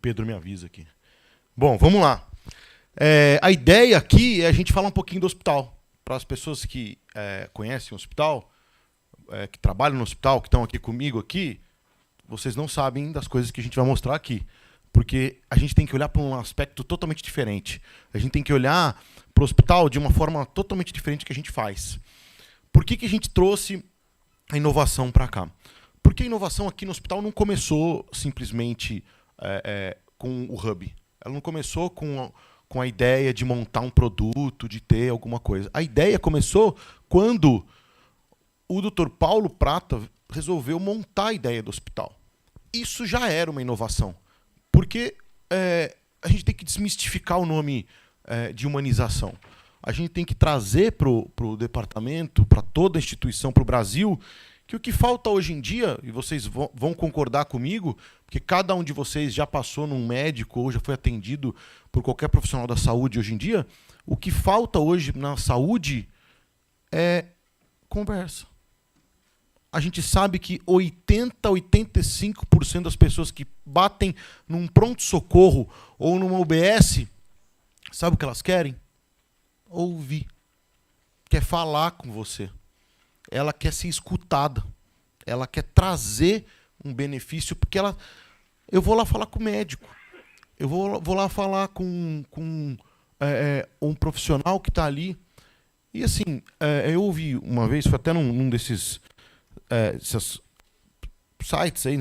Pedro me avisa aqui. Bom, vamos lá. A ideia aqui é a gente falar um pouquinho do hospital. Para as pessoas que conhecem o hospital, que trabalham no hospital, que estão aqui comigo aqui, vocês não sabem das coisas que a gente vai mostrar aqui. Porque a gente tem que olhar para um aspecto totalmente diferente. A gente tem que olhar para o hospital de uma forma totalmente diferente do que a gente faz. Por que a gente trouxe a inovação para cá? Porque a inovação aqui no hospital não começou simplesmente com o Hub. Ela não começou com a ideia de montar um produto, de ter alguma coisa. A ideia começou quando o Dr. Paulo Prata resolveu montar a ideia do hospital. Isso já era uma inovação. Porque a gente tem que desmistificar o nome de humanização. A gente tem que trazer para o departamento, para toda a instituição, para o Brasil, que o que falta hoje em dia, e vocês vão concordar comigo, porque cada um de vocês já passou num médico ou já foi atendido por qualquer profissional da saúde hoje em dia, o que falta hoje na saúde é conversa. A gente sabe que 85% das pessoas que batem num pronto-socorro ou numa UBS, sabe o que elas querem? Ouvir. Quer falar com você. Ela quer ser escutada. Ela quer trazer um benefício, porque eu vou lá falar com o médico. Eu vou lá falar com um profissional que está ali. E assim, eu ouvi uma vez, foi até num desses sites aí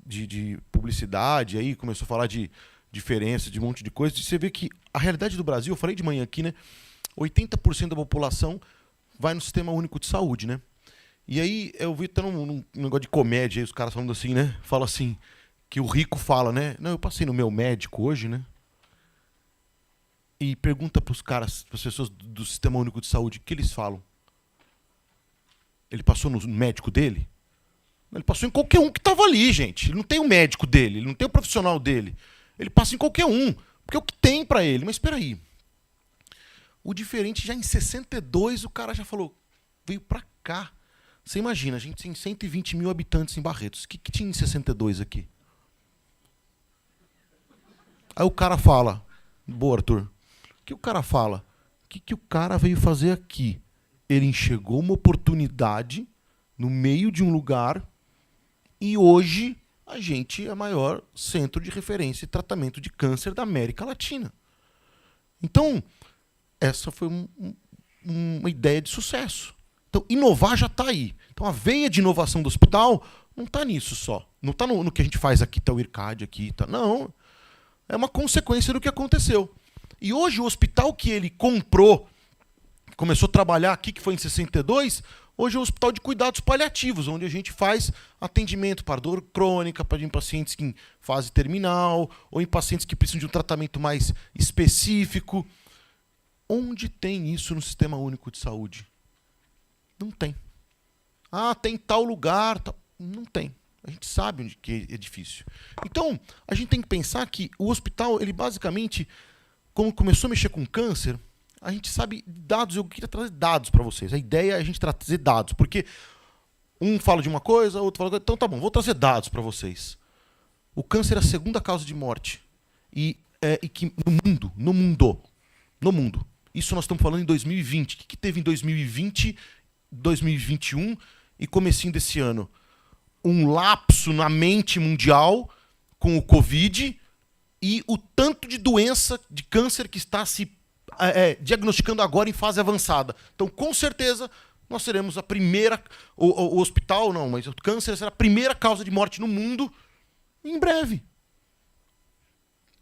de publicidade, aí começou a falar de diferença, de um monte de coisa. E você vê que a realidade do Brasil, eu falei de manhã aqui, né? 80% da população vai no Sistema Único de Saúde, né? E aí eu vi até num negócio de comédia, aí os caras falando assim, né? Fala assim, que o rico fala, né? Não, eu passei no meu médico hoje, né? E pergunta para os caras, para as pessoas do Sistema Único de Saúde, o que eles falam? Ele passou no médico dele? Ele passou em qualquer um que estava ali, gente. Ele não tem o médico dele, ele não tem o profissional dele. Ele passa em qualquer um, porque é o que tem para ele. Mas espera aí. O diferente, já em 62, o cara já falou, veio para cá. Você imagina, a gente tem 120 mil habitantes em Barretos. O que tinha em 62 aqui? Aí o cara fala, boa, Arthur, o que o cara fala? O que o cara veio fazer aqui? Ele enxergou uma oportunidade no meio de um lugar e hoje a gente é o maior centro de referência e tratamento de câncer da América Latina. Então, essa foi uma ideia de sucesso. Então, inovar já está aí. Então, a veia de inovação do hospital não está nisso só. Não está no que a gente faz aqui, tá o IRCAD aqui. Tá, não. É uma consequência do que aconteceu. E hoje o hospital que ele comprou, começou a trabalhar aqui, que foi em 62, hoje é um hospital de cuidados paliativos, onde a gente faz atendimento para dor crônica, para em pacientes em fase terminal, ou em pacientes que precisam de um tratamento mais específico. Onde tem isso no Sistema Único de Saúde? Não tem. Ah, tem tal lugar. Tal. Não tem. A gente sabe onde que é difícil. Então, a gente tem que pensar que o hospital, ele basicamente, como começou a mexer com câncer, a gente sabe dados. Eu queria trazer dados para vocês. A ideia é a gente trazer dados, porque um fala de uma coisa, outro fala de outra. Então tá bom, vou trazer dados para vocês. O câncer é a segunda causa de morte. E que no mundo. Isso nós estamos falando em 2020. O que teve em 2020, 2021 e comecinho desse ano? Um lapso na mente mundial com o Covid e o tanto de doença, de câncer que está se diagnosticando agora em fase avançada. Então, com certeza, nós seremos a primeira... O hospital, não, mas o câncer será a primeira causa de morte no mundo em breve.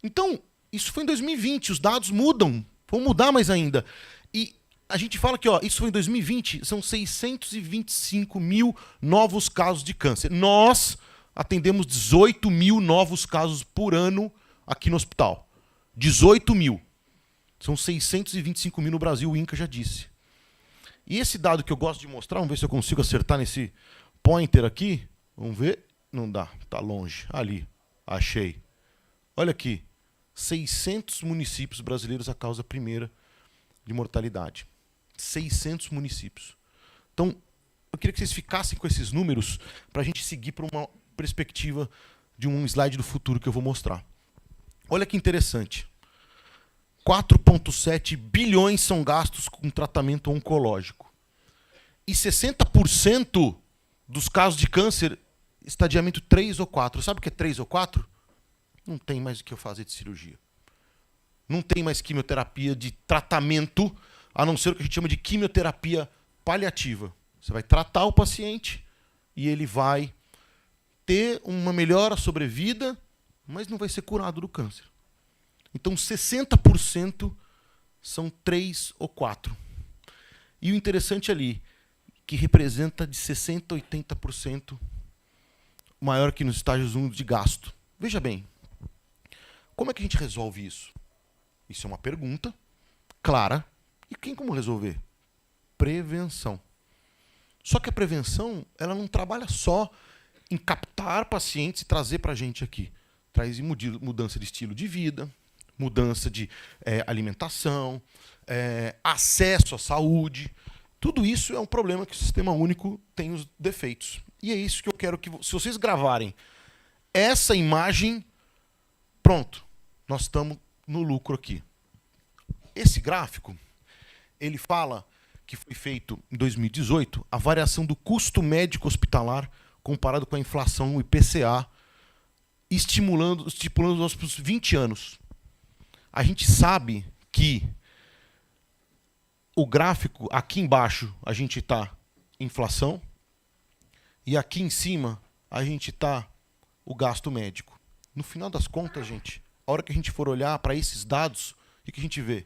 Então, isso foi em 2020. Os dados mudam. Vão mudar mais ainda. E a gente fala que isso foi em 2020, são 625 mil novos casos de câncer. Nós atendemos 18 mil novos casos por ano aqui no hospital. 18 mil. São 625 mil no Brasil, o INCA já disse. E esse dado que eu gosto de mostrar, vamos ver se eu consigo acertar nesse pointer aqui. Vamos ver. Não dá, está longe. Ali, achei. Olha aqui. 600 municípios brasileiros a causa primeira de mortalidade. 600 municípios. Então, eu queria que vocês ficassem com esses números para a gente seguir para uma perspectiva de um slide do futuro que eu vou mostrar. Olha que interessante. 4,7 bilhões são gastos com tratamento oncológico. E 60% dos casos de câncer, estadiamento 3 ou 4. Sabe o que é 3 ou 4? Não tem mais o que eu fazer de cirurgia. Não tem mais quimioterapia de tratamento, a não ser o que a gente chama de quimioterapia paliativa. Você vai tratar o paciente e ele vai ter uma melhora sobrevida, mas não vai ser curado do câncer. Então, 60% são 3 ou 4. E o interessante ali, que representa de 60% a 80% maior que nos estágios 1 de gasto. Veja bem, como é que a gente resolve isso? Isso é uma pergunta clara. E como resolver? Prevenção. Só que a prevenção, ela não trabalha só em captar pacientes e trazer para a gente aqui. Traz mudança de estilo de vida, mudança de alimentação, acesso à saúde. Tudo isso é um problema que o Sistema Único tem os defeitos. E é isso que eu quero que... Se vocês gravarem essa imagem, pronto, nós estamos no lucro aqui. Esse gráfico, ele fala que foi feito em 2018 a variação do custo médico hospitalar comparado com a inflação, o IPCA, estipulando os próximos 20 anos. A gente sabe que o gráfico, aqui embaixo, a gente está inflação, e aqui em cima, a gente está o gasto médico. No final das contas, gente, a hora que a gente for olhar para esses dados, o que a gente vê?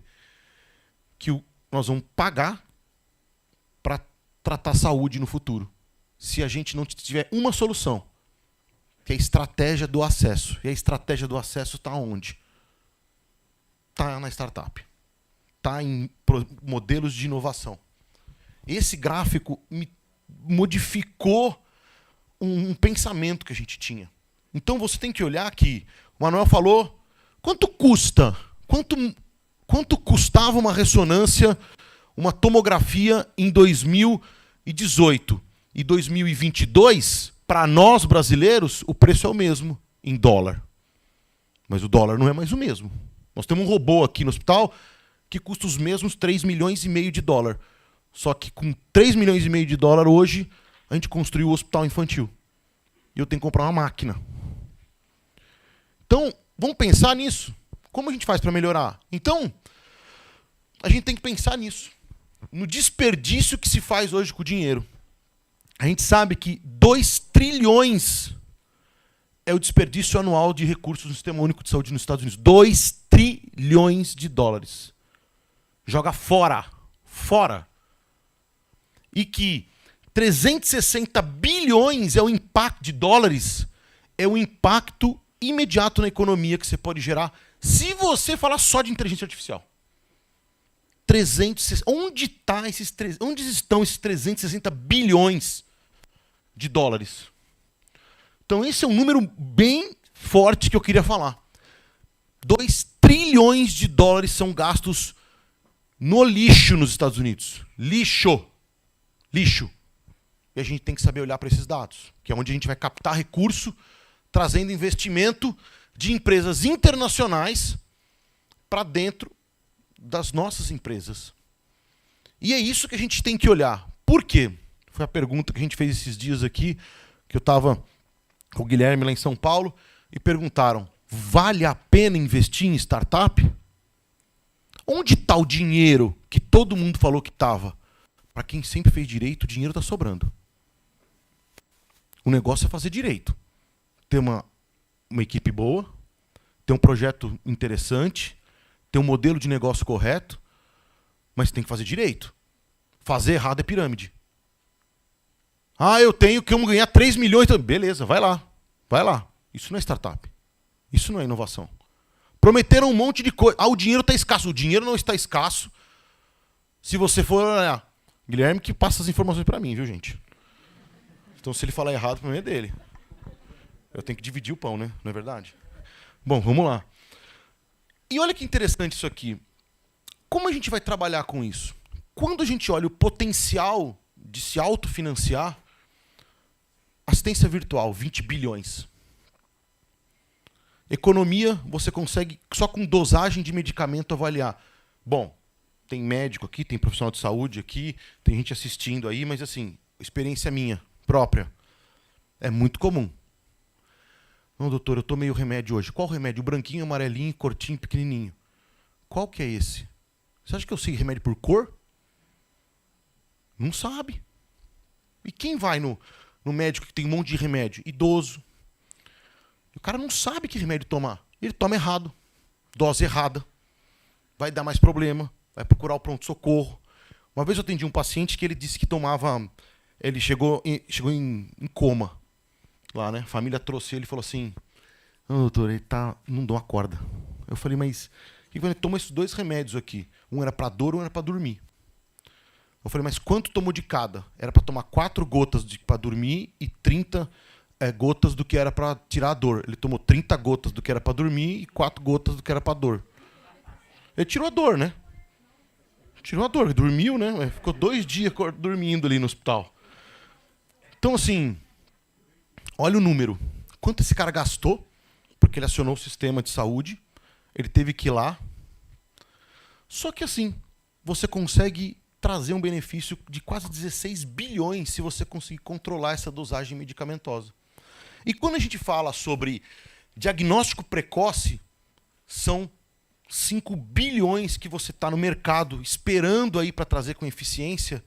Que nós vamos pagar para tratar saúde no futuro. Se a gente não tiver uma solução, que é a estratégia do acesso. E a estratégia do acesso está onde? Está na startup. Está em modelos de inovação. Esse gráfico me modificou um pensamento que a gente tinha. Então você tem que olhar que o Manuel falou, quanto custa? Quanto custava uma ressonância, uma tomografia em 2018 e 2022? Para nós brasileiros, o preço é o mesmo em dólar. Mas o dólar não é mais o mesmo. Nós temos um robô aqui no hospital que custa os mesmos 3,5 milhões de dólar. Só que com 3,5 milhões de dólar hoje, a gente construiu o hospital infantil. E eu tenho que comprar uma máquina. Então, vamos pensar nisso. Como a gente faz para melhorar? Então, a gente tem que pensar nisso. No desperdício que se faz hoje com o dinheiro. A gente sabe que 2 trilhões é o desperdício anual de recursos no Sistema Único de Saúde nos Estados Unidos. 2 trilhões de dólares. Joga fora. Fora. E que 360 bilhões é o impacto de dólares, é o impacto imediato na economia que você pode gerar se você falar só de inteligência artificial. Onde estão esses 360 bilhões de dólares? Então esse é um número bem forte que eu queria falar. 2 trilhões de dólares são gastos no lixo nos Estados Unidos. Lixo. Lixo. E a gente tem que saber olhar para esses dados, que é onde a gente vai captar recurso, trazendo investimento de empresas internacionais para dentro das nossas empresas. E é isso que a gente tem que olhar. Por quê? Foi a pergunta que a gente fez esses dias aqui, que eu estava com o Guilherme lá em São Paulo, e perguntaram, vale a pena investir em startup? Onde está o dinheiro que todo mundo falou que estava? Para quem sempre fez direito, o dinheiro está sobrando. O negócio é fazer direito. Ter uma equipe boa, ter um projeto interessante, ter um modelo de negócio correto, mas tem que fazer direito. Fazer errado é pirâmide. Ah, eu tenho que ganhar 3 milhões. Beleza, vai lá. Vai lá. Isso não é startup. Isso não é inovação. Prometeram um monte de coisa. Ah, o dinheiro está escasso. O dinheiro não está escasso. Se você for olhar. Guilherme que passa as informações para mim, viu, gente? Então, se ele falar errado, o problema é dele. Eu tenho que dividir o pão, né? Não é verdade? Bom, vamos lá. E olha que interessante isso aqui. Como a gente vai trabalhar com isso? Quando a gente olha o potencial de se autofinanciar, assistência virtual, 20 bilhões. Economia, você consegue só com dosagem de medicamento avaliar. Bom, tem médico aqui, tem profissional de saúde aqui, tem gente assistindo aí, mas assim, experiência minha, própria. É muito comum. Não, doutor, eu tomei o remédio hoje. Qual remédio? O branquinho, amarelinho, curtinho, pequenininho. Qual que é esse? Você acha que eu sei remédio por cor? Não sabe. E quem vai no médico que tem um monte de remédio? Idoso. O cara não sabe que remédio tomar. Ele toma errado. Dose errada. Vai dar mais problema. Vai procurar o pronto-socorro. Uma vez eu atendi um paciente que ele disse que tomava... Ele chegou em coma. Lá, né? A família trouxe ele e falou assim... doutor, ele não dá uma corda. Eu falei, mas... Ele toma esses 2 remédios aqui. Um era para dor, um era para dormir. Eu falei, mas quanto tomou de cada? Era para tomar 4 gotas para dormir e 30 gotas do que era para tirar a dor. Ele tomou 30 gotas do que era para dormir e 4 gotas do que era para dor. Ele tirou a dor, né? Tirou a dor. Dormiu, né? Ficou 2 dias dormindo ali no hospital. Então, assim, olha o número. Quanto esse cara gastou? Porque ele acionou o sistema de saúde. Ele teve que ir lá. Só que, assim, você consegue trazer um benefício de quase 16 bilhões se você conseguir controlar essa dosagem medicamentosa. E quando a gente fala sobre diagnóstico precoce, são 5 bilhões que você está no mercado esperando aí para trazer com eficiência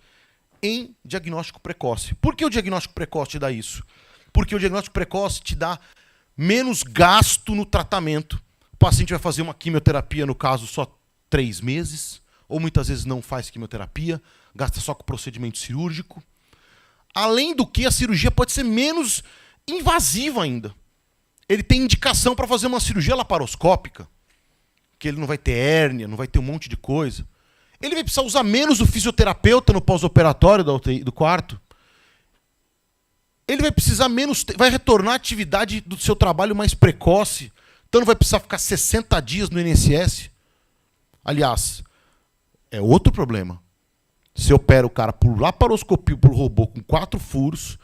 em diagnóstico precoce. Por que o diagnóstico precoce te dá isso? Porque o diagnóstico precoce te dá menos gasto no tratamento. O paciente vai fazer uma quimioterapia, no caso, só 3 meses, ou muitas vezes não faz quimioterapia, gasta só com procedimento cirúrgico. Além do que, a cirurgia pode ser menos invasiva ainda. Ele tem indicação para fazer uma cirurgia laparoscópica, que ele não vai ter hérnia, não vai ter um monte de coisa. Ele vai precisar usar menos o fisioterapeuta no pós-operatório do quarto. Ele vai precisar menos, vai retornar à atividade do seu trabalho mais precoce. Então não vai precisar ficar 60 dias no INSS. Aliás, é outro problema. Você opera o cara por laparoscopia, por robô, com 4 furos,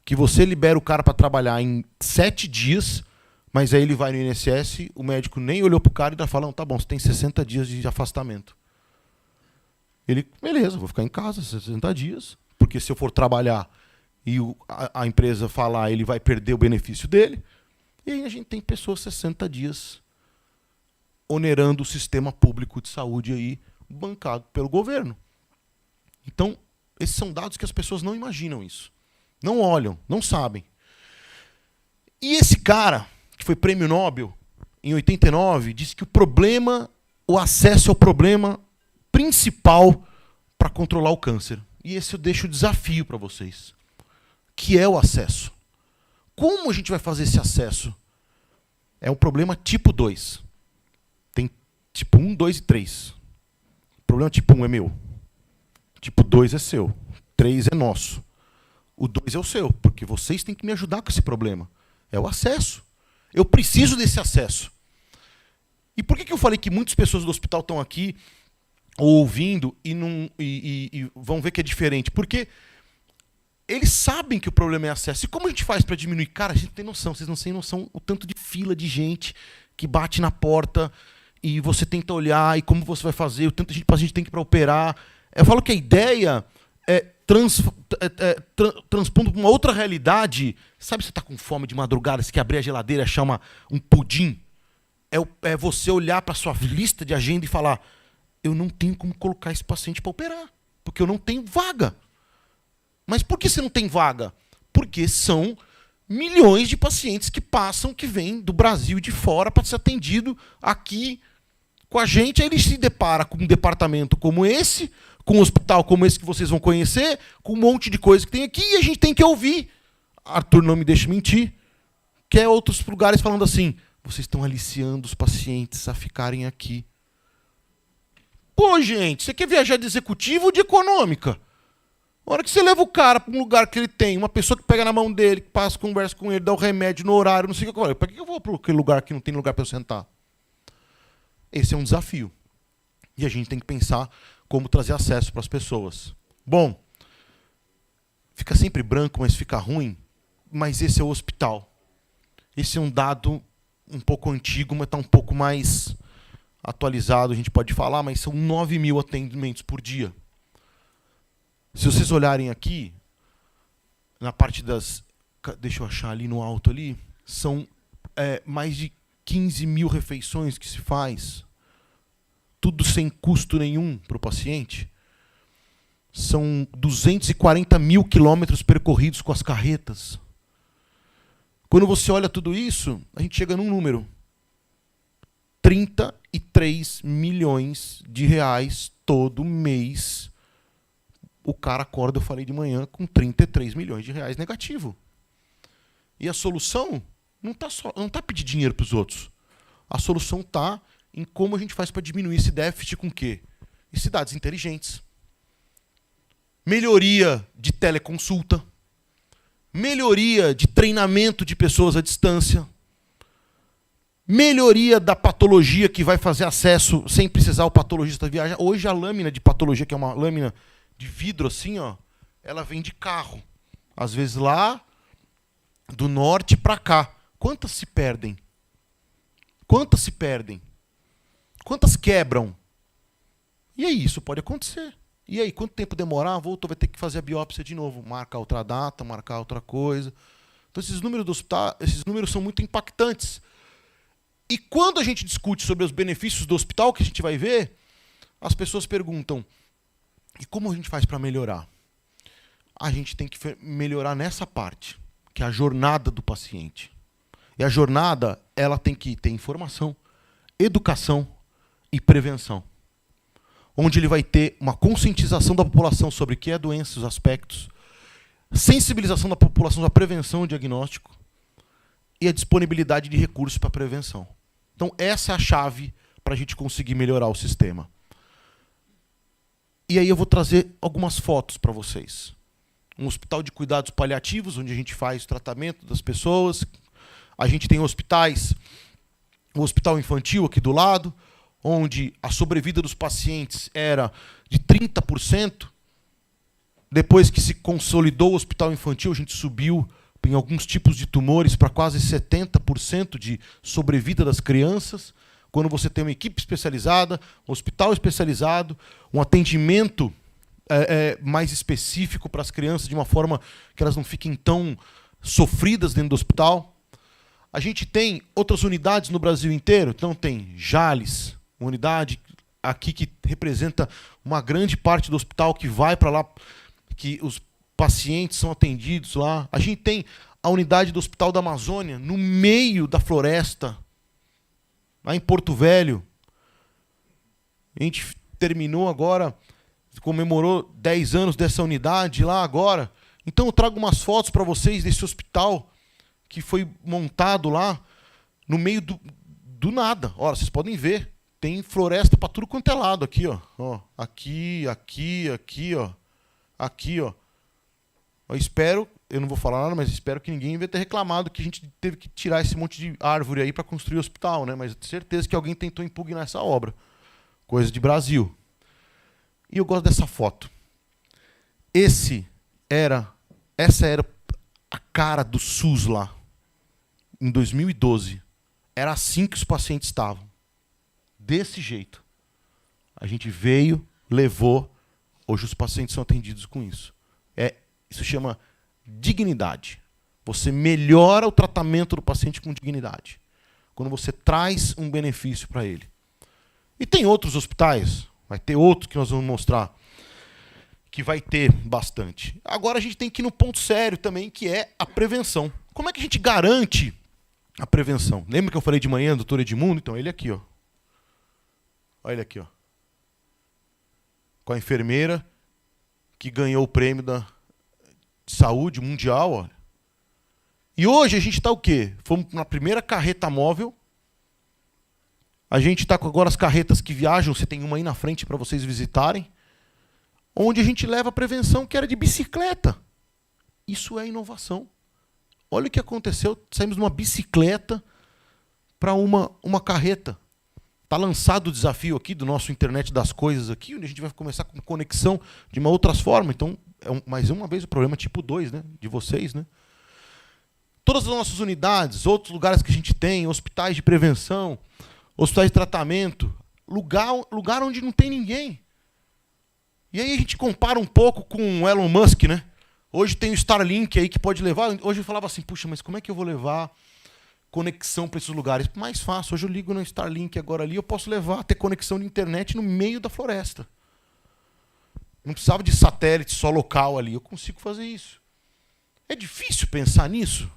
que você libera o cara para trabalhar em 7 dias, mas aí ele vai no INSS, o médico nem olhou pro cara e ainda fala, tá bom, você tem 60 dias de afastamento. Ele, beleza, vou ficar em casa 60 dias, porque se eu for trabalhar e a empresa falar, ele vai perder o benefício dele. E aí a gente tem pessoas 60 dias onerando o sistema público de saúde aí, bancado pelo governo. Então, esses são dados que as pessoas não imaginam isso. Não olham, não sabem. E esse cara, que foi prêmio Nobel, em 89, disse que o acesso é o problema principal para controlar o câncer. E esse eu deixo o desafio para vocês, que é o acesso. Como a gente vai fazer esse acesso? É um problema tipo 2. Tem tipo 1, 2 e 3. O problema tipo 1 é meu. Tipo 2 é seu. 3 é nosso. O 2 é o seu, porque vocês têm que me ajudar com esse problema. É o acesso. Eu preciso desse acesso. E por que eu falei que muitas pessoas do hospital estão aqui ouvindo e vão ver que é diferente? Porque eles sabem que o problema é acesso. E como a gente faz para diminuir? Cara, a gente tem noção, vocês não têm noção o tanto de fila de gente que bate na porta e você tenta olhar e como você vai fazer, o tanto de paciente tem que ir para operar. Eu falo que a ideia é transpondo para uma outra realidade. Sabe, você está com fome de madrugada, você quer abrir a geladeira e achar um pudim? É você olhar para a sua lista de agenda e falar, eu não tenho como colocar esse paciente para operar, porque eu não tenho vaga. Mas por que você não tem vaga? Porque são milhões de pacientes que passam, que vêm do Brasil e de fora para ser atendido aqui com a gente. Aí ele se depara com um departamento como esse, com um hospital como esse que vocês vão conhecer, com um monte de coisa que tem aqui, e a gente tem que ouvir. Arthur, não me deixe mentir, que é outros lugares falando assim, vocês estão aliciando os pacientes a ficarem aqui. Pô, gente, você quer viajar de executivo ou de econômica? A hora que você leva o cara para um lugar que ele tem, uma pessoa que pega na mão dele, que passa, conversa com ele, dá o remédio no horário, não sei o que. Para que eu vou para aquele lugar que não tem lugar para eu sentar? Esse é um desafio. E a gente tem que pensar como trazer acesso para as pessoas. Bom, fica sempre branco, mas fica ruim. Mas esse é o hospital. Esse é um dado um pouco antigo, mas está um pouco mais atualizado, a gente pode falar, mas são 9.000 atendimentos por dia. Se vocês olharem aqui, na parte das... Deixa eu achar ali no alto ali. São mais de 15.000 refeições que se faz. Tudo sem custo nenhum para o paciente. São 240.000 quilômetros percorridos com as carretas. Quando você olha tudo isso, a gente chega num número. 33 milhões de reais todo mês. O cara acorda, eu falei de manhã, com 33 milhões de reais negativo. E a solução não tá pedir dinheiro para os outros. A solução está em como a gente faz para diminuir esse déficit com o quê? E cidades inteligentes. Melhoria de teleconsulta. Melhoria de treinamento de pessoas à distância. Melhoria da patologia que vai fazer acesso sem precisar o patologista viajar. Hoje a lâmina de patologia, que é uma lâmina de vidro assim, ó, ela vem de carro. Às vezes lá do norte para cá. Quantas se perdem? Quantas se perdem? Quantas quebram? E aí, isso pode acontecer. E aí, quanto tempo demorar? Voltou, vai ter que fazer a biópsia de novo. Marcar outra data, marcar outra coisa. Então, esses números do hospital, esses números são muito impactantes. E quando a gente discute sobre os benefícios do hospital, que a gente vai ver, as pessoas perguntam, e como a gente faz para melhorar? A gente tem que melhorar nessa parte, que é a jornada do paciente. E a jornada, ela tem que ter informação, educação e prevenção. Onde ele vai ter uma conscientização da população sobre o que é a doença, os aspectos, sensibilização da população da prevenção e diagnóstico e a disponibilidade de recursos para prevenção. Então, essa é a chave para a gente conseguir melhorar o sistema. E aí eu vou trazer algumas fotos para vocês. Um hospital de cuidados paliativos, onde a gente faz o tratamento das pessoas. A gente tem hospitais, o hospital infantil aqui do lado, onde a sobrevida dos pacientes era de 30%. Depois que se consolidou o hospital infantil, a gente subiu em alguns tipos de tumores para quase 70% de sobrevida das crianças. Quando você tem uma equipe especializada, um hospital especializado, um atendimento mais específico para as crianças, de uma forma que elas não fiquem tão sofridas dentro do hospital. A gente tem outras unidades no Brasil inteiro. Então tem Jales, uma unidade aqui que representa uma grande parte do hospital que vai para lá, que os pacientes são atendidos lá. A gente tem a unidade do Hospital da Amazônia, no meio da floresta, lá em Porto Velho. A gente terminou agora, comemorou 10 anos dessa unidade lá agora. Então eu trago umas fotos para vocês desse hospital que foi montado lá no meio do nada. Olha, vocês podem ver, tem floresta para tudo quanto é lado aqui, ó. Aqui, aqui, aqui, ó. Aqui, ó. Eu espero, eu não vou falar nada, mas espero que ninguém venha ter reclamado que a gente teve que tirar esse monte de árvore aí para construir o hospital, né? Mas eu tenho certeza que alguém tentou impugnar essa obra. Coisa de Brasil. E eu gosto dessa foto. Essa era a cara do SUS lá, em 2012. Era assim que os pacientes estavam. Desse jeito. A gente veio, levou. Hoje os pacientes são atendidos com isso. Isso chama dignidade. Você melhora o tratamento do paciente com dignidade. Quando você traz um benefício para ele. E tem outros hospitais, vai ter outros que nós vamos mostrar, que vai ter bastante. Agora a gente tem que ir no ponto sério também, que é a prevenção. Como é que a gente garante a prevenção? Lembra que eu falei de manhã, doutor Edmundo? Então, ele aqui, ó. Olha ele aqui, ó. Com a enfermeira que ganhou o prêmio da saúde mundial, olha. E hoje a gente está o quê? Fomos na primeira carreta móvel. A gente está com agora as carretas que viajam, você tem uma aí na frente para vocês visitarem, onde a gente leva a prevenção que era de bicicleta. Isso é inovação. Olha o que aconteceu, saímos de uma bicicleta para uma carreta. Está lançado o desafio aqui do nosso internet das coisas aqui, onde a gente vai começar com conexão de uma outras formas. Então, mais uma vez o problema tipo 2, né, de vocês, né? todas as nossas unidades, outros lugares que a gente tem, hospitais de prevenção, hospitais de tratamento, lugar onde não tem ninguém. E aí a gente compara um pouco com o Elon Musk, né? Hoje tem o Starlink aí que pode levar. Hoje eu falava assim, puxa, mas como é que eu vou levar conexão para esses lugares? Mais fácil. Hoje eu ligo no Starlink agora ali, eu posso ter conexão de internet no meio da floresta. Não precisava de satélite só local ali. Eu consigo fazer isso. É difícil pensar nisso?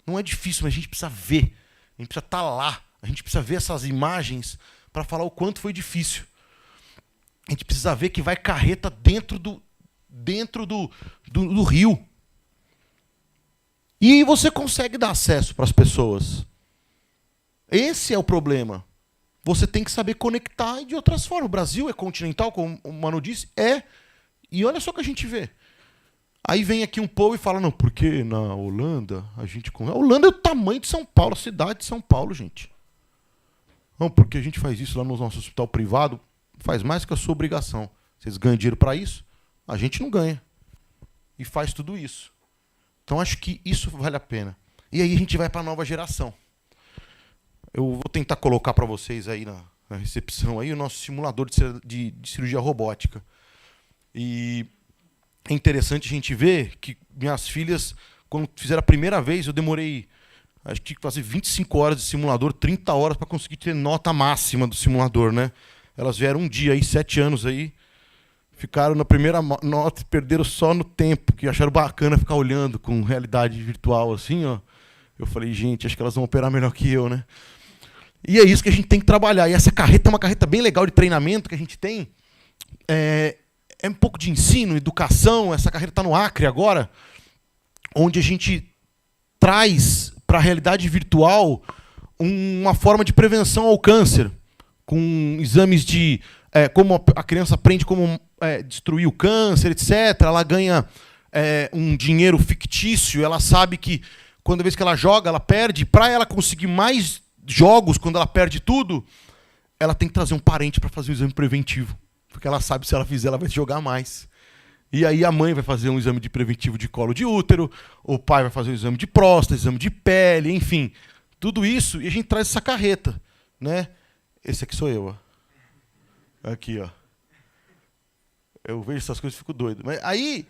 Não é difícil, mas a gente precisa ver. A gente precisa estar lá. A gente precisa ver essas imagens para falar o quanto foi difícil. A gente precisa ver que vai carreta dentro do rio. E você consegue dar acesso para as pessoas. Esse é o problema. Você tem que saber conectar de outras formas. O Brasil é continental, como o Manu disse, é. E olha só o que a gente vê. Aí vem aqui um povo e fala, não, porque na Holanda a gente... A Holanda é o tamanho de São Paulo, a cidade de São Paulo, gente. Não, porque a gente faz isso lá no nosso hospital privado, faz mais que a sua obrigação. Vocês ganham dinheiro para isso? A gente não ganha. E faz tudo isso. Então acho que isso vale a pena. E aí a gente vai para a nova geração. Eu vou tentar colocar para vocês aí na recepção aí o nosso simulador de cirurgia robótica. E é interessante a gente ver que minhas filhas, quando fizeram a primeira vez, eu demorei, acho que fazer 25 horas de simulador, 30 horas para conseguir ter nota máxima do simulador, né? Elas vieram um dia aí, 7 anos aí, ficaram na primeira nota e perderam só no tempo, que acharam bacana ficar olhando com realidade virtual assim, ó. Eu falei, gente, acho que elas vão operar melhor que eu, né? E é isso que a gente tem que trabalhar. E essa carreta é uma carreta bem legal de treinamento que a gente tem. É um pouco de ensino, educação. Essa carreira está no Acre agora, onde a gente traz para a realidade virtual uma forma de prevenção ao câncer, com exames de como a criança aprende como destruir o câncer, etc. Ela ganha um dinheiro fictício, ela sabe que quando vez que ela joga, ela perde. Para ela conseguir mais jogos, quando ela perde tudo, ela tem que trazer um parente para fazer o exame preventivo. Porque ela sabe que se ela fizer, ela vai jogar mais. E aí a mãe vai fazer um exame de preventivo de colo de útero, o pai vai fazer um exame de próstata, exame de pele, enfim. Tudo isso, e a gente traz essa carreta, né? Esse aqui sou eu, ó. Aqui, ó. Eu vejo essas coisas e fico doido. Mas aí,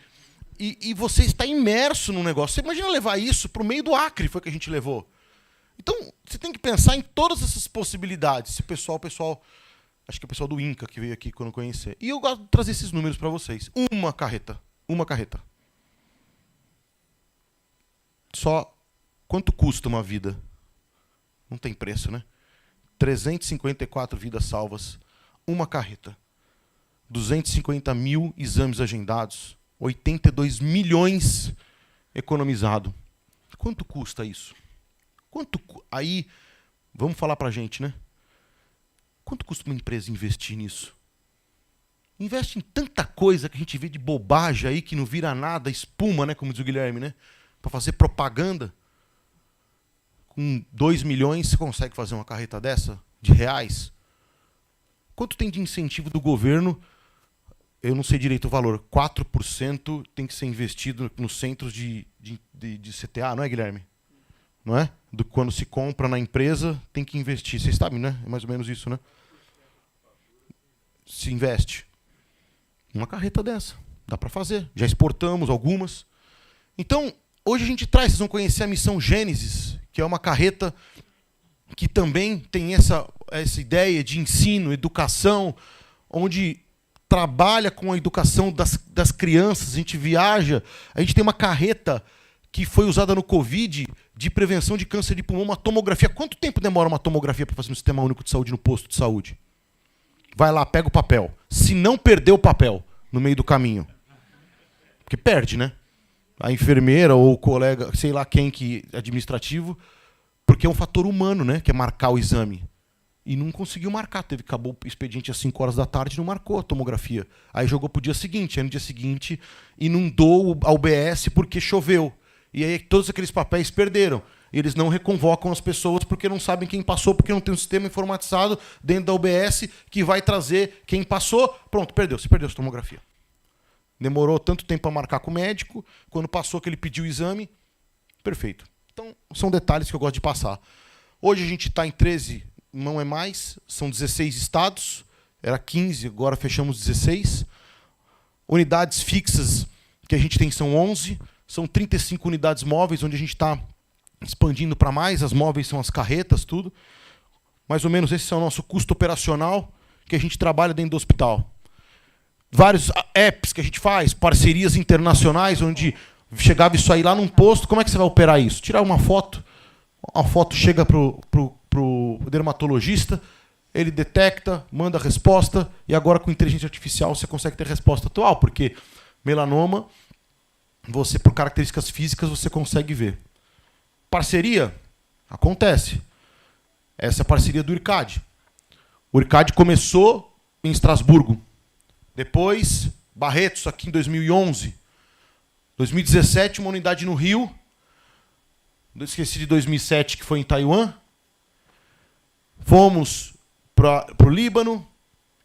e você está imerso no negócio. Você imagina levar isso para o meio do Acre, foi o que a gente levou. Então, você tem que pensar em todas essas possibilidades. Esse pessoal, acho que é o pessoal do INCA que veio aqui quando eu conhecer. E eu gosto de trazer esses números para vocês. Uma carreta. Só quanto custa uma vida? Não tem preço, né? 354 vidas salvas. Uma carreta. 250 mil exames agendados. 82 milhões economizado. Quanto custa isso? Aí, vamos falar pra gente, né? Quanto custa uma empresa investir nisso? Investe em tanta coisa que a gente vê de bobagem aí, que não vira nada, espuma, né? Como diz o Guilherme, né? Para fazer propaganda. Com 2 milhões, você consegue fazer uma carreta dessa? De reais? Quanto tem de incentivo do governo? Eu não sei direito o valor. 4% tem que ser investido nos centros de CTA, não é, Guilherme? Não é? Quando se compra na empresa, tem que investir. Vocês sabem, né? É mais ou menos isso, né? Se investe. Uma carreta dessa. Dá para fazer. Já exportamos algumas. Então, hoje a gente traz, vocês vão conhecer a missão Gênesis, que é uma carreta que também tem essa ideia de ensino, educação, onde trabalha com a educação das crianças, a gente viaja, a gente tem uma carreta que foi usada no Covid de prevenção de câncer de pulmão, uma tomografia. Quanto tempo demora uma tomografia para fazer no Sistema Único de Saúde no posto de saúde? Vai lá, pega o papel. Se não perder o papel no meio do caminho, porque perde, né? A enfermeira ou o colega, sei lá quem que administrativo, porque é um fator humano, né? Que é marcar o exame. E não conseguiu marcar, acabou o expediente às 5 horas da tarde e não marcou a tomografia. Aí jogou para o dia seguinte, aí no dia seguinte inundou a UBS porque choveu. E aí todos aqueles papéis perderam. Eles não reconvocam as pessoas porque não sabem quem passou, porque não tem um sistema informatizado dentro da UBS que vai trazer quem passou. Pronto, perdeu. Você perdeu a tomografia. Demorou tanto tempo para marcar com o médico. Quando passou que ele pediu o exame, perfeito. Então, são detalhes que eu gosto de passar. Hoje a gente está em 13, não é mais, são 16 estados, era 15, agora fechamos 16. Unidades fixas que a gente tem são 11, são 35 unidades móveis, onde a gente está expandindo para mais, as móveis são as carretas, tudo. Mais ou menos esse é o nosso custo operacional que a gente trabalha dentro do hospital. Vários apps que a gente faz, parcerias internacionais, onde chegava isso aí lá num posto, como é que você vai operar isso? Tirar uma foto, a foto chega pro dermatologista, ele detecta, manda a resposta, e agora com inteligência artificial você consegue ter resposta atual, porque melanoma, você por características físicas, você consegue ver. Parceria? Acontece. Essa é a parceria do IRCAD. O IRCAD começou em Estrasburgo. Depois, Barretos, aqui em 2011. 2017, uma unidade no Rio. Esqueci de 2007, que foi em Taiwan. Fomos para o Líbano.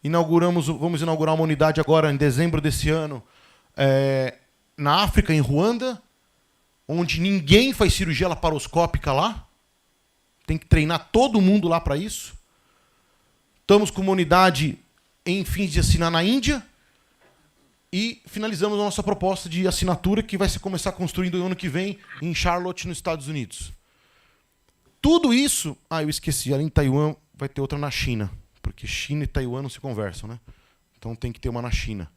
Vamos inaugurar uma unidade agora, em dezembro desse ano, na África, em Ruanda, onde ninguém faz cirurgia laparoscópica lá. Tem que treinar todo mundo lá para isso. Estamos com uma unidade em fins de assinar na Índia. E finalizamos a nossa proposta de assinatura, que vai se começar construindo no ano que vem em Charlotte, nos Estados Unidos. Tudo isso... eu esqueci. Além de Taiwan, vai ter outra na China. Porque China e Taiwan não se conversam, né? Então tem que ter uma na China.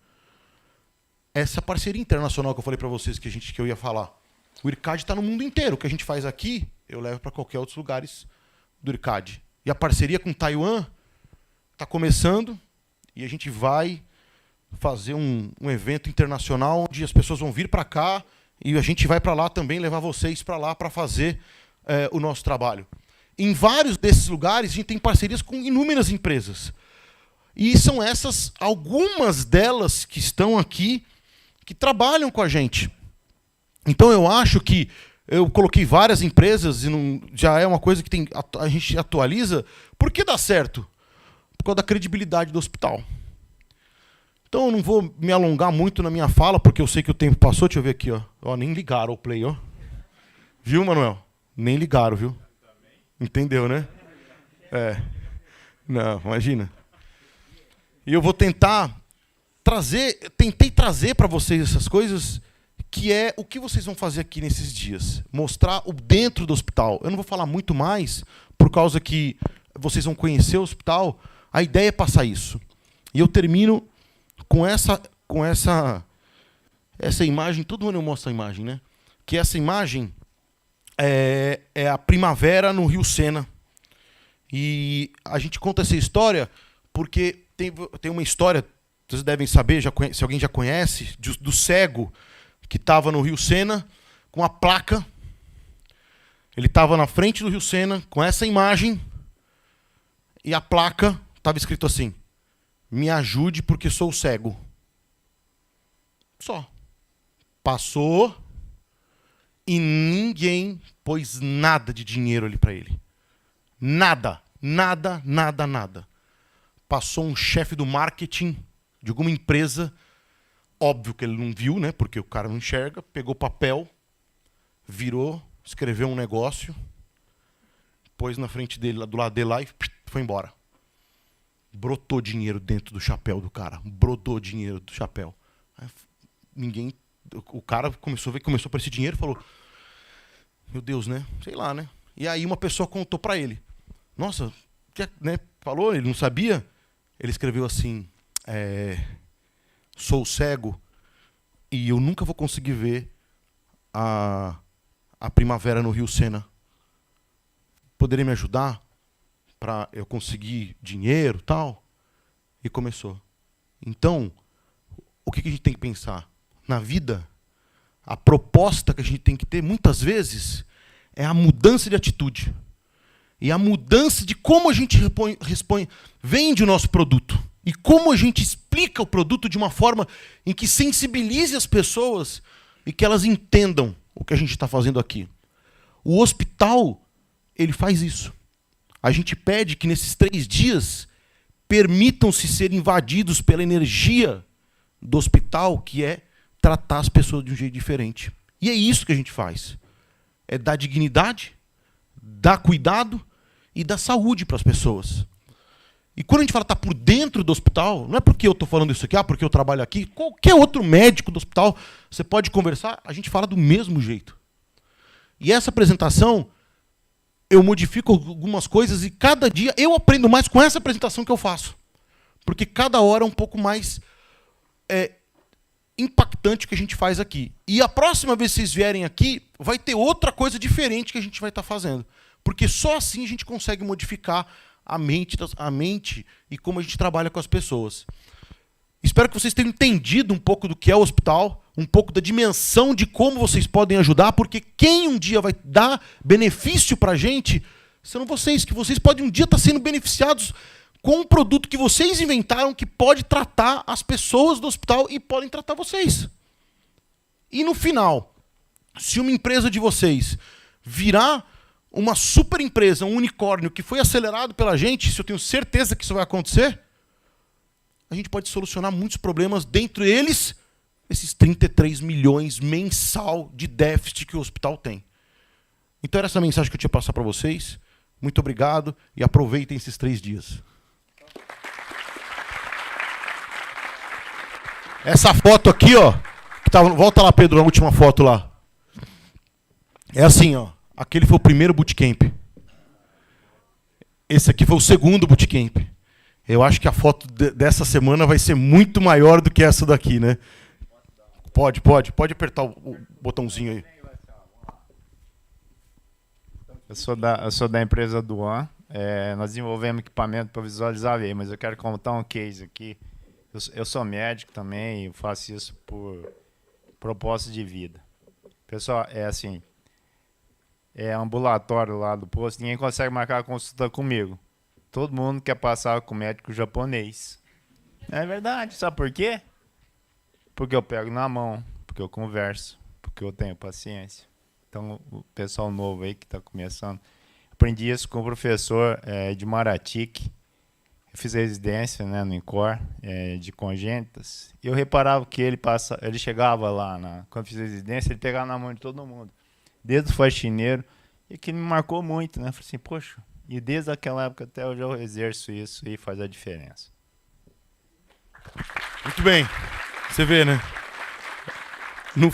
Essa parceria internacional que eu falei para vocês que eu ia falar. O IRCAD está no mundo inteiro. O que a gente faz aqui, eu levo para qualquer outros lugares do IRCAD. E a parceria com Taiwan está começando e a gente vai fazer um evento internacional onde as pessoas vão vir para cá e a gente vai para lá também levar vocês para lá para fazer o nosso trabalho. Em vários desses lugares, a gente tem parcerias com inúmeras empresas. E são essas, algumas delas que estão aqui, que trabalham com a gente. Então eu acho que eu coloquei várias empresas, e já é uma coisa que a gente atualiza. Por que dá certo? Por causa da credibilidade do hospital. Então eu não vou me alongar muito na minha fala, porque eu sei que o tempo passou. Deixa eu ver aqui, ó. Nem ligaram o play, ó. Viu, Manuel? Nem ligaram, viu? Entendeu, né? Não, imagina. E eu vou tentei trazer para vocês essas coisas, que é o que vocês vão fazer aqui nesses dias. Mostrar o dentro do hospital. Eu não vou falar muito mais, por causa que vocês vão conhecer o hospital. A ideia é passar isso. E eu termino com essa imagem. Todo mundo mostra a imagem, né? Que essa imagem é a primavera no Rio Sena. E a gente conta essa história porque tem uma história, vocês devem saber, se alguém já conhece, do cego que estava no Rio Sena com a placa. Ele estava na frente do Rio Sena com essa imagem e a placa estava escrito assim: me ajude porque sou cego. Só. Passou e ninguém pôs nada de dinheiro ali para ele. Nada. Nada, nada, nada. Passou um chefe do marketing de alguma empresa. Óbvio que ele não viu, né? Porque o cara não enxerga. Pegou papel, virou, escreveu um negócio, pôs na frente dele, do lado dele lá e foi embora. Brotou dinheiro dentro do chapéu do cara. Brotou dinheiro do chapéu. O cara começou a ver que começou a aparecer dinheiro e falou: meu Deus, né? Sei lá, né? E aí uma pessoa contou para ele. Nossa, né? Falou, ele não sabia. Ele escreveu assim: sou cego e eu nunca vou conseguir ver a primavera no Rio Sena. Poderia me ajudar para eu conseguir dinheiro e tal? E começou. Então, o que a gente tem que pensar? Na vida, a proposta que a gente tem que ter, muitas vezes, é a mudança de atitude. E a mudança de como a gente vende o nosso produto. E como a gente explica o produto de uma forma em que sensibilize as pessoas e que elas entendam o que a gente está fazendo aqui. O hospital, ele faz isso. A gente pede que nesses 3 dias permitam-se ser invadidos pela energia do hospital, que é tratar as pessoas de um jeito diferente. E é isso que a gente faz. é dar dignidade, dar cuidado e dar saúde para as pessoas. E quando a gente fala estar por dentro do hospital, não é porque eu estou falando isso aqui, porque eu trabalho aqui, qualquer outro médico do hospital, você pode conversar, a gente fala do mesmo jeito. E essa apresentação, eu modifico algumas coisas e cada dia eu aprendo mais com essa apresentação que eu faço. Porque cada hora é um pouco mais impactante o que a gente faz aqui. E a próxima vez que vocês vierem aqui, vai ter outra coisa diferente que a gente vai estar fazendo. Porque só assim a gente consegue modificar a mente e como a gente trabalha com as pessoas. Espero que vocês tenham entendido um pouco do que é o hospital, um pouco da dimensão de como vocês podem ajudar, porque quem um dia vai dar benefício para a gente são vocês, que vocês podem um dia estar sendo beneficiados com um produto que vocês inventaram que pode tratar as pessoas do hospital e podem tratar vocês. E no final, se uma empresa de vocês virar uma super empresa, um unicórnio que foi acelerado pela gente, se eu tenho certeza que isso vai acontecer, a gente pode solucionar muitos problemas, dentre eles, esses 33 milhões mensal de déficit que o hospital tem. Então era essa mensagem que eu tinha para passar para vocês. Muito obrigado e aproveitem esses 3 dias. Essa foto aqui, ó, que tá, volta lá, Pedro, a última foto lá. É assim, ó. Aquele foi o primeiro bootcamp. Esse aqui foi o segundo bootcamp. Eu acho que a foto dessa semana vai ser muito maior do que essa daqui, né? Pode apertar o botãozinho aí. Eu sou da empresa Duan. Nós desenvolvemos equipamento para visualizar a veia, mas eu quero contar um case aqui. Eu sou médico também e faço isso por propósito de vida. Pessoal, é assim, é ambulatório lá do posto, ninguém consegue marcar a consulta comigo. Todo mundo quer passar com o médico japonês. É verdade, sabe por quê? Porque eu pego na mão, porque eu converso, porque eu tenho paciência. Então, o pessoal novo aí que está começando, aprendi isso com o professor de Maratique. Eu fiz residência, né, no INCOR, de congênitas, e eu reparava que ele chegava lá, quando eu fiz residência, ele pegava na mão de todo mundo, desde o faxineiro, e que me marcou muito, né? Eu falei assim, poxa, e desde aquela época até hoje eu exerço isso e faz a diferença. Muito bem. Você vê, né? Não